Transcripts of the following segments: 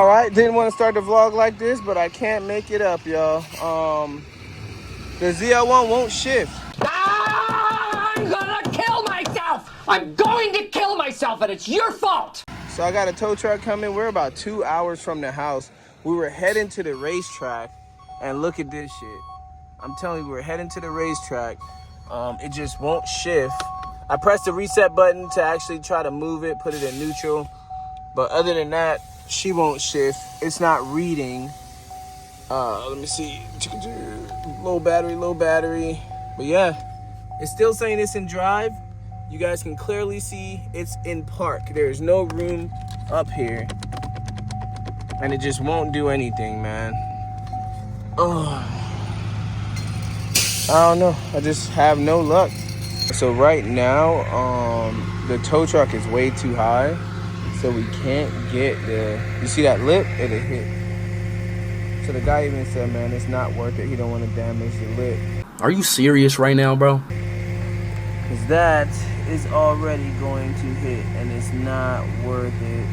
All right, didn't want to start the vlog like this, but I can't make it up, y'all. The ZL1 won't shift. I'm gonna kill myself! I'm going to kill myself, and it's your fault! So I got a tow truck coming. We're about 2 hours from the house. We were heading to the racetrack, and look at this shit. I'm telling you, we're heading to the racetrack. It just won't shift. I pressed the reset button to actually try to move it, put it in neutral. But other than that, she won't shift. It's not reading. Let me see. Low battery. But yeah, it's still saying it's in drive. You guys can clearly see it's in park. There's no room up here. And it just won't do anything, man. Oh, I don't know. I just have no luck. So right now, the tow truck is way too high. So we can't get the, you see that lip? It'll hit. So the guy even said, man, it's not worth it. He don't want to damage the lip. Are you serious right now, bro? Because that is already going to hit, and it's not worth it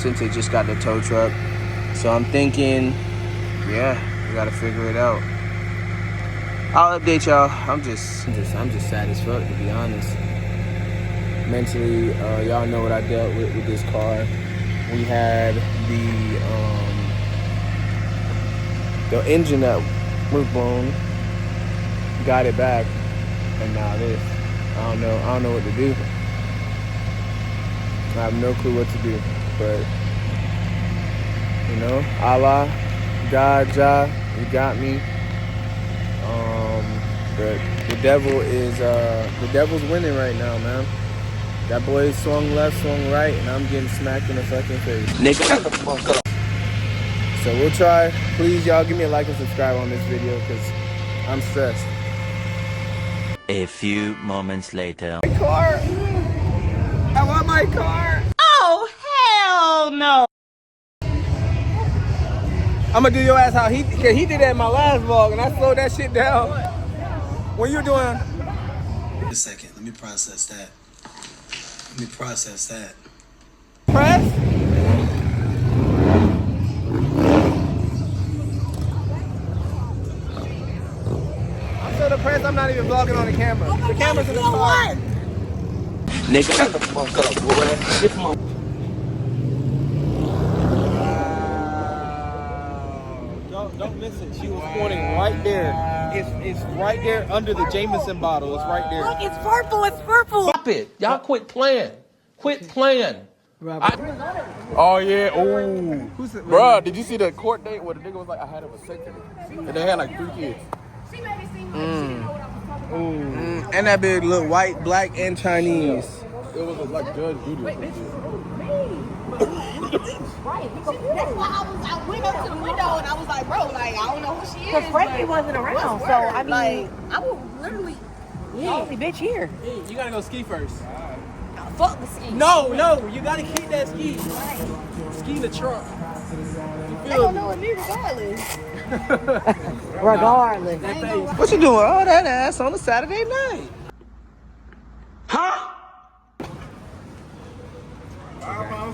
since they just got the tow truck. So I'm thinking, yeah, we got to figure it out. I'll update y'all. I'm just sad as fuck, to be honest. Mentally, y'all know what I dealt with this car. We had the engine that was blown, got it back, and now this. I don't know what to do. I have no clue what to do, but you know, Allah, God, Jah, you got me. But the devil's winning right now, man. That boy swung left, swung right, and I'm getting smacked in the fucking face. Nigga, shut the fuck up. So we'll try. Please, y'all, give me a like and subscribe on this video, because I'm stressed. A few moments later. My car! I want my car! Oh, hell no! I'm gonna do your ass how he did that in my last vlog, and I slowed that shit down. When you doing? Wait a second, let me process that. Press? I'm so depressed I'm not even vlogging on the camera. Oh, the camera's in the car. Nigga, shut the fuck up, boy. Get my Don't miss it. She was pointing right there. It's right there under the Jameson bottle. It's right there. Look, it's purple, it's purple. Stop it. Y'all quit playing. Quit playing. Oh yeah. Oh. Bruh, did you see the court date where the nigga was like, I had a vasectomy, and they had like 3 kids. And that big look white, black, and Chinese. It was like Judge Judy. Right. That's why I went up to the window and I was like, bro, like, I don't know who she is. Because Frankie wasn't around, so I mean, like, I was literally the only bitch here. Hey, you gotta go ski first. Fuck the ski. No, you gotta keep that ski. Ski the trunk. They don't know me regardless. Regardless. What you doing? Oh, that ass on a Saturday night. Huh?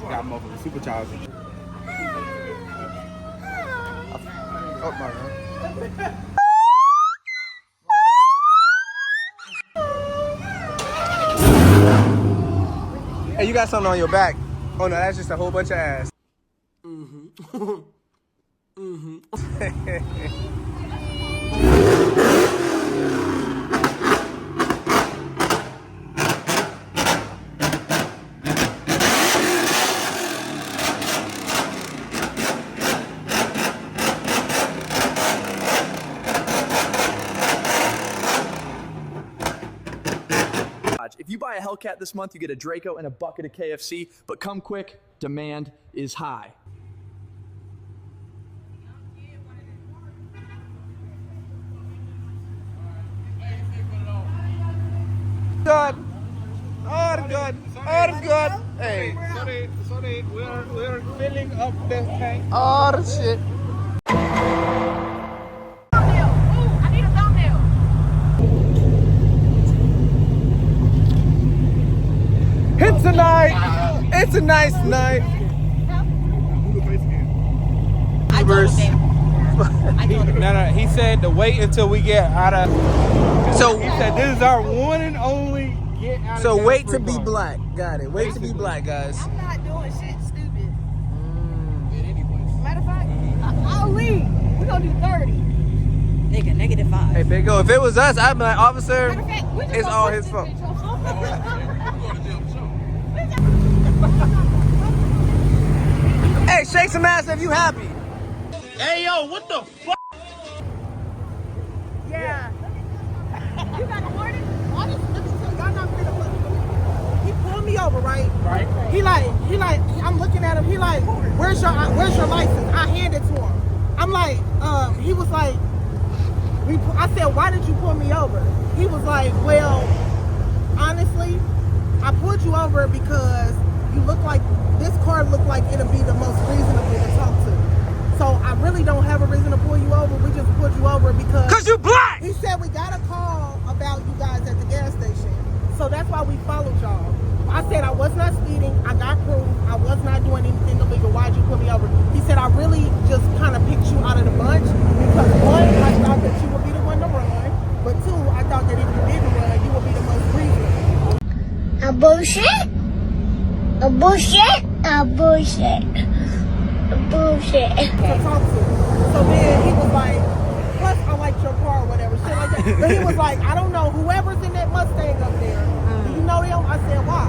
Got motherfucking supercharger. Oh my God. Hey, you got something on your back. Oh no, that's just a whole bunch of ass. If you buy a Hellcat this month, you get a Draco and a bucket of KFC, but come quick, demand is high. Good. Oh, good. Oh, good. Hey. Sorry, we're filling up the tank. Oh, the shit. I need a thumbnail. It's a night. It's a nice night. neighbors. No. He said to wait until we get out of. So He said this is our one and only get out of. So jail wait to free be card. black. Got it. Wait to be black, guys. I'm not doing shit stupid. Matter of fact, I'll leave. We're gonna do 30. Nigga, -5. Hey, Big O, if it was us, I'd be like, officer, Matter of fact, we just it's gonna all put his this fault. bitch on. Hey, shake some ass if you happy. Hey yo, what the fuck? Yeah. You got a warning? Honestly, let me tell you, y'all not finna fucking believe it. He pulled me over, right? Right. He like, I'm looking at him. He like, where's your license? I hand it to him. I'm like, he was like, I said, why did you pull me over? He was like, well, honestly, I pulled you over because you look like, this car looked like it'll be the most reasonable to talk to. So I really don't have a reason to pull you over. We just pulled you over because... Cause you black! He said we got a call about you guys at the gas station. So that's why we followed y'all. I said I was not speeding. I got proof. I was not doing anything illegal. Why'd you pull me over? He said I really just kind of picked you out of the bunch because one, I thought that you would be the one to run. But two, I thought that if you didn't run, you would be the most reasonable. A bullshit. A bullshit. A bullshit. A bullshit. To talk to. So then he was like, plus I like your car or whatever, shit like that. But he was like, I don't know, whoever's in that Mustang up there, do you know them? I said, why?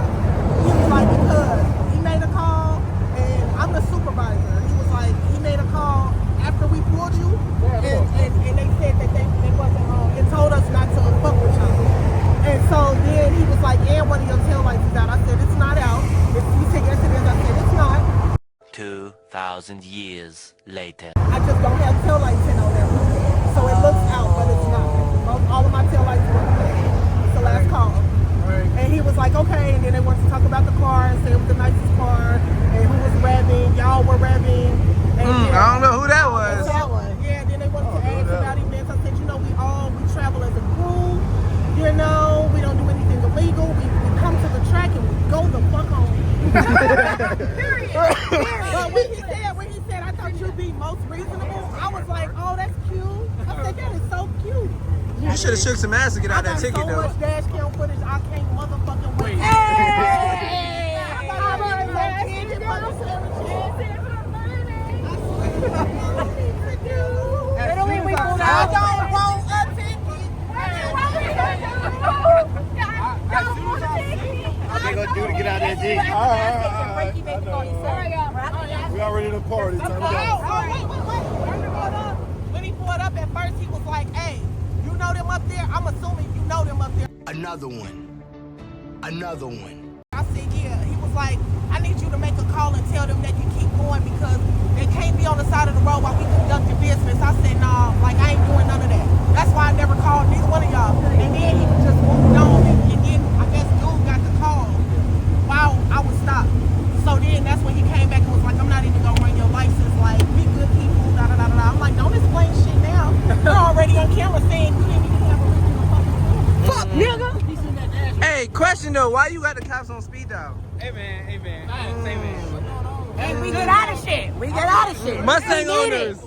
He was like, because he made a call and I'm the supervisor. He was like, he made a call after we pulled you and they said that they wasn't and told us not to fuck with y'all. And so then he was like, and one of your tail lights is out. I said, it's not out. He said, yes it is. I said, it's not. 2,000 years later. I just don't have tail lights in on that one. So it looks out, but it's not. All of my tail lights work. It's the last call. And he was like, okay. And then they wanted to talk about the car and say it was the nicest car and who was revving. Y'all were revving. And I don't know who that was. That one. Yeah, then they wanted to ask about events. I said, you know, we travel as a crew. You know, we don't do anything illegal. We come to the track and we go the fuck home. Period. But when he said, I thought you'd be most reasonable, I was like, oh, that's cute. I said, that is so cute. You should have shook some ass to get out that ticket, so though. much dash cam footage, I can't motherfucking wait. Hey! I don't want a ticket. What they gonna do to get out of there, G? We already in the party. Time to go. When he pulled up at first, he was like, hey, you know them up there? I'm assuming you know them up there. Another one. Another one. I said, yeah. He was like, I need you to make a call and tell them that you keep going because they can't be on the side of the road while we conduct your business. I said, nah, like I ain't doing none of that. That's why I never called neither one of y'all. And then he just moved on and then I guess dude got the call while I was stopped. So then that's when he came back and was like, I'm not even gonna run your license. Like, we good people, da da da da. I'm like, don't explain shit now. You're already on camera saying you didn't even have a reason to fuck nigga. Hey, question though, why you got the cops on speed dial? Hey man. Hey man. Hey, we get out of shit. We get out of shit. Mustang owners.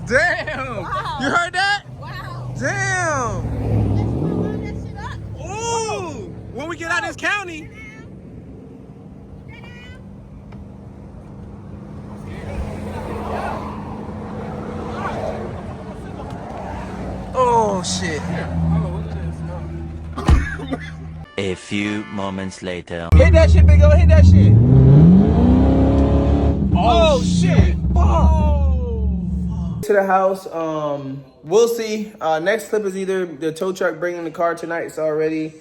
Damn! Wow. You heard that? Wow. Damn! Ooh! When we get out of this county. Oh shit! A few moments later. Hit that shit, Big O! Hit that shit! Oh shit! To the house. We'll see. Next clip is either the tow truck bringing the car tonight. It's already.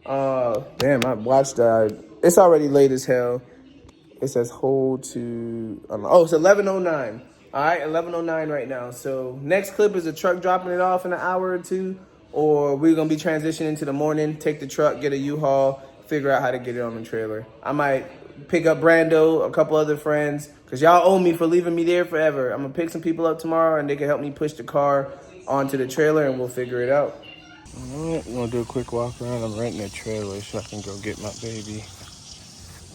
Damn! I watched that. It's already late as hell. It says hold to. Oh, it's 11:09. All right, 11:09 right now. So next clip is the truck dropping it off in an hour or two, or we're gonna be transitioning to the morning. Take the truck, get a U-Haul, figure out how to get it on the trailer. I might pick up Brando, a couple other friends, because y'all owe me for leaving me there forever. I'm going to pick some people up tomorrow, and they can help me push the car onto the trailer, and we'll figure it out. Alright, we're gonna do a quick walk around. I'm renting a trailer so I can go get my baby.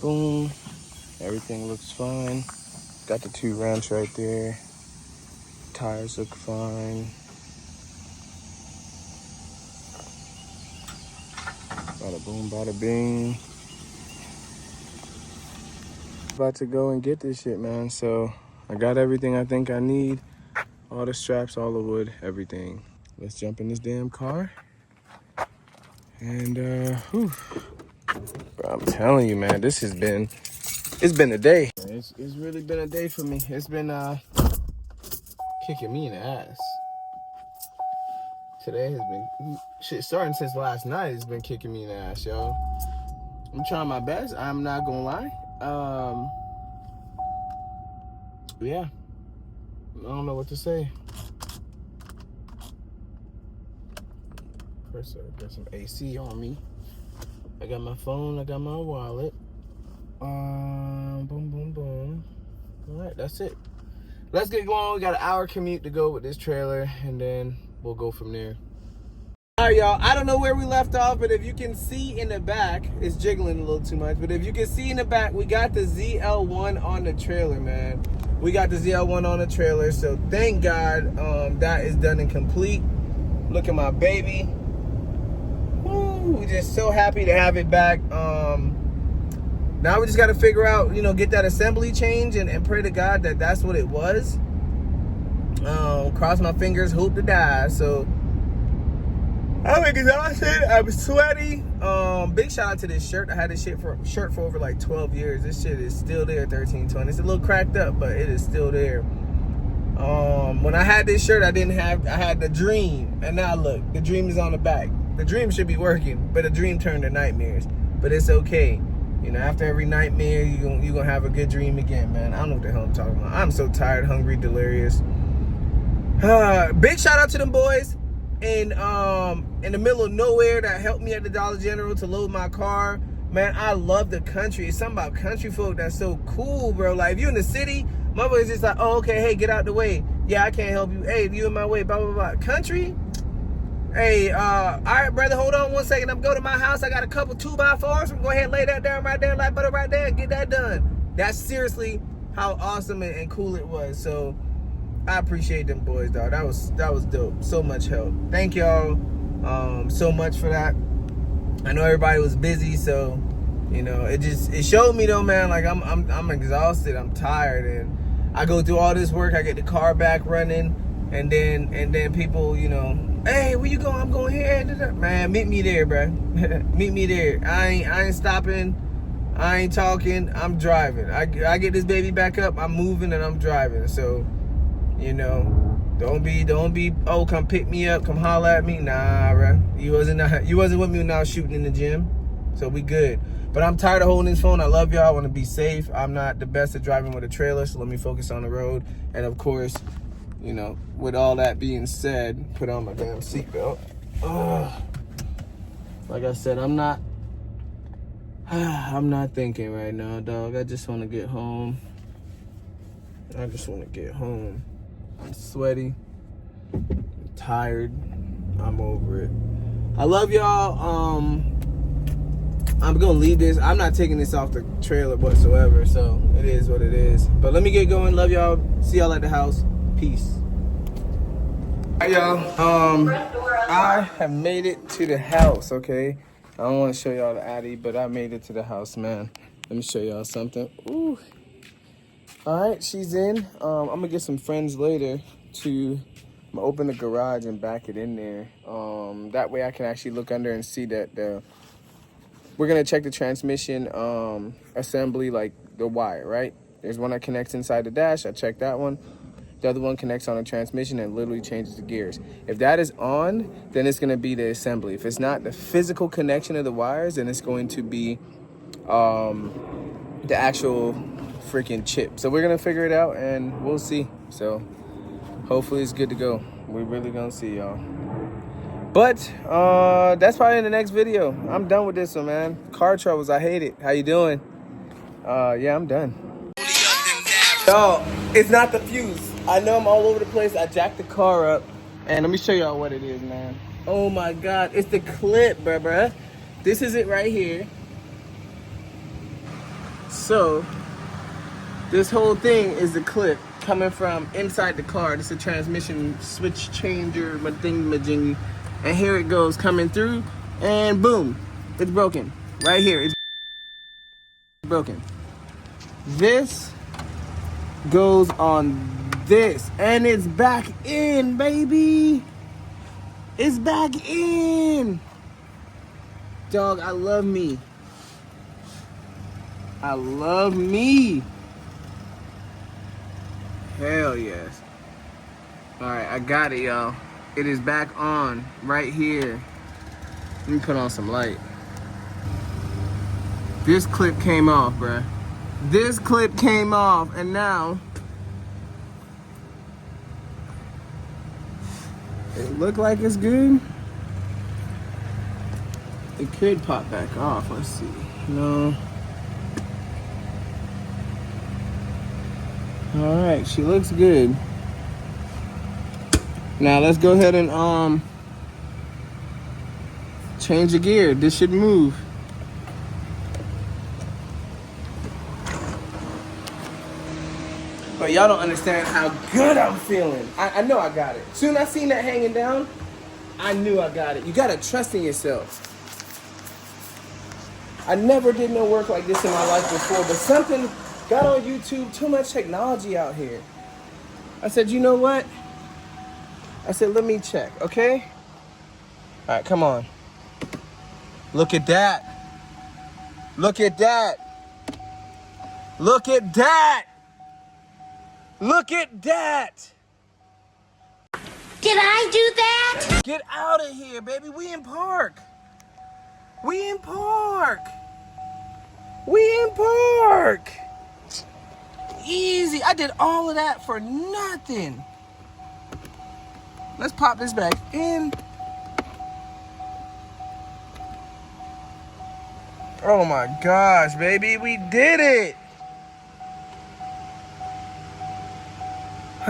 Boom. Everything looks fine. Got the 2 ramps right there. Tires look fine. Bada boom, bada bing. About to go and get this shit, man. So I got everything I think I need. All the straps, all the wood, everything. Let's jump in this damn car. And whew. Bro, I'm telling you, man, it's been a day. It's really been a day for me. It's been kicking me in the ass. Today has been shit starting since last night. It's been kicking me in the ass, yo. I'm trying my best. I'm not gonna lie. Yeah. I don't know what to say. First, I got some AC on me. I got my phone. I got my wallet. Boom, boom, boom. All right, that's it. Let's get going. We got an hour commute to go with this trailer, and then we'll go from there. All right, y'all. I don't know where we left off, but if you can see in the back, it's jiggling a little too much. But if you can see in the back, we got the ZL1 on the trailer, man. We got the ZL1 on the trailer, so thank God that is done and complete. Look at my baby. Woo, we're just so happy to have it back. Now we just got to figure out, you know, get that assembly change and pray to God that that's what it was. Cross my fingers, hope to die. So I'm exhausted. I'm sweaty. Big shout out to this shirt. I had this shirt for over like 12 years. This shit is still there, 1320. It's a little cracked up, but it is still there. When I had this shirt, I had the dream, and now look, the dream is on the back. The dream should be working, but the dream turned to nightmares. But it's okay. You know, after every nightmare, you're gonna have a good dream again, man. I don't know what the hell I'm talking about. I'm so tired, hungry, delirious. Big shout out to them boys in the middle of nowhere that helped me at the Dollar General to load my car. Man, I love the country. It's something about country folk that's so cool, bro. Like, if you're in the city, my boy's just like, oh, okay, hey, get out the way. Yeah, I can't help you. Hey, you in my way, blah, blah, blah. Country? Hey, all right, brother, hold on one second. I'm going to my house. I got a couple 2x4s. I'm going to go ahead and lay that down right there, like butter right there, and get that done. That's seriously how awesome and cool it was. So I appreciate them boys, dog. That was dope. So much help. Thank y'all so much for that. I know everybody was busy, so you know, it showed me though, man, like I'm exhausted, I'm tired, and I go through all this work, I get the car back running, and then people, you know, hey, where you going? I'm going here. Man, meet me there, bro. Meet me there. I ain't stopping. I ain't talking. I'm driving. I get this baby back up. I'm moving and I'm driving. So, you know, don't be. Oh, come pick me up. Come holler at me. Nah, bro. You wasn't with me when I was shooting in the gym. So we good. But I'm tired of holding this phone. I love y'all. I want to be safe. I'm not the best at driving with a trailer, so let me focus on the road. And of course, you know, with all that being said, put on my damn seatbelt. Like I said, I'm not thinking right now, dog. I just want to get home. I'm sweaty. I'm tired. I'm over it. I love y'all. I'm gonna leave this. I'm not taking this off the trailer whatsoever, so it is what it is. But let me get going. Love y'all. See y'all at the house. Peace. Alright, y'all. I have made it to the house, okay? I don't want to show y'all the Addy, but I made it to the house, man. Let me show y'all something. Ooh. Alright, she's in. I'm gonna get some friends later to open the garage and back it in there. That way I can actually look under and see that we're gonna check the transmission assembly, like the wire, right? There's one that connects inside the dash. I checked that one. The other one connects on the transmission and literally changes the gears. If that is on, then it's gonna be the assembly. If it's not the physical connection of the wires, then it's going to be the actual freaking chip. So we're gonna figure it out and we'll see. So hopefully it's good to go. We're really gonna see, y'all. But that's probably in the next video. I'm done with this one, man. Car troubles, I hate it. How you doing? Yeah, I'm done. Y'all, it's not the fuse. I know I'm all over the place. I jacked the car up, and let me show y'all what it is, man. Oh my God, it's the clip, bruh. This is it right here. So, this whole thing is the clip coming from inside the car. This is a transmission switch changer, majing. And here it goes coming through, and boom, it's broken. Right here, it's broken. This goes on this, and it's back in, baby. It's back in. Dog, I love me. I love me. Hell yes. All right, I got it, y'all. It is back on right here. Let me put on some light. This clip came off, bruh. This clip came off, and now it look like it's good. It could pop back off. Let's see. No. All right, she looks good. Now let's go ahead and change the gear. This should move. But y'all don't understand how good I'm feeling. I know I got it. Soon I seen that hanging down, I knew I got it. You gotta trust in yourself. I never did no work like this in my life before, but something got on YouTube, too much technology out here. I said, you know what? I said, let me check, okay? All right, come on. Look at that. Look at that. Look at that. Look at that. Did I do that? Get out of here, baby. We in park. We in park. We in park. Easy. I did all of that for nothing. Let's pop this back in. Oh my gosh, baby. We did it.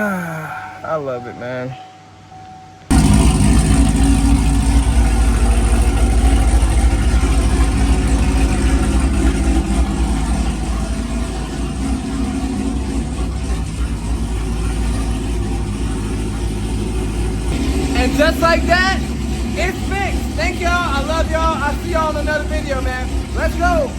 I love it, man. And just like that, it's fixed. Thank y'all. I love y'all. I'll see y'all in another video, man. Let's go.